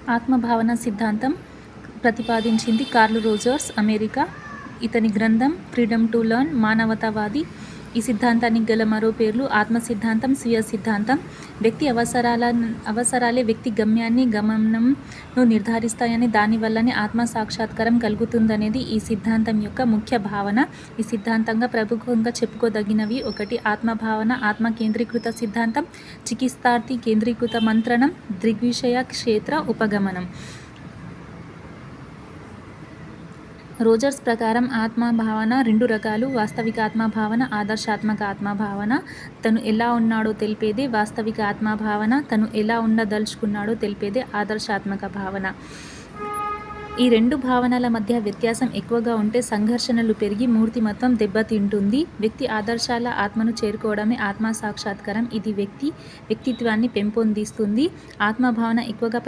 ఆత్మభావన సిద్ధాంతం ప్రతిపాదించింది curl Rogers, America. ఇతని గ్రంథం ఫ్రీడమ్ టు లెర్న్ మానవతావాది. ఈ సిద్ధాంతానికి గల మరో పేర్లు ఆత్మ సిద్ధాంతం, స్వీయ సిద్ధాంతం. వ్యక్తి అవసరాలే వ్యక్తి గమనంను నిర్ధారిస్తాయని, దానివల్లనే ఆత్మ సాక్షాత్కారం కలుగుతుందనేది ఈ సిద్ధాంతం యొక్క ముఖ్య భావన. ఈ సిద్ధాంతంగా ప్రముఖంగా చెప్పుకోదగినవి: 1. ఆత్మభావన ఆత్మ కేంద్రీకృత సిద్ధాంతం, చికిత్సార్థి కేంద్రీకృత మంత్రణం, దృగ్విషయ క్షేత్ర ఉపగమనం. రోజర్స్ ప్రకారం ఆత్మభావన 2 రకాలు: వాస్తవిక ఆత్మభావన, ఆదర్శాత్మక ఆత్మభావన. తను ఎలా ఉన్నాడో తెలిపేదే వాస్తవిక ఆత్మభావన, తను ఎలా ఉండదలుచుకున్నాడో తెలిపేదే ఆదర్శాత్మక భావన. ఈ 2 భావనల మధ్య వ్యత్యాసం ఎక్కువగా ఉంటే సంఘర్షణలు పెరిగి మూర్తిమత్వం దెబ్బతింటుంది. వ్యక్తి ఆదర్శాల ఆత్మను చేరుకోవడమే ఆత్మ సాక్షాత్కారం. ఇది వ్యక్తిత్వాన్ని పెంపొందిస్తుంది. ఆత్మభావన ఎక్కువగా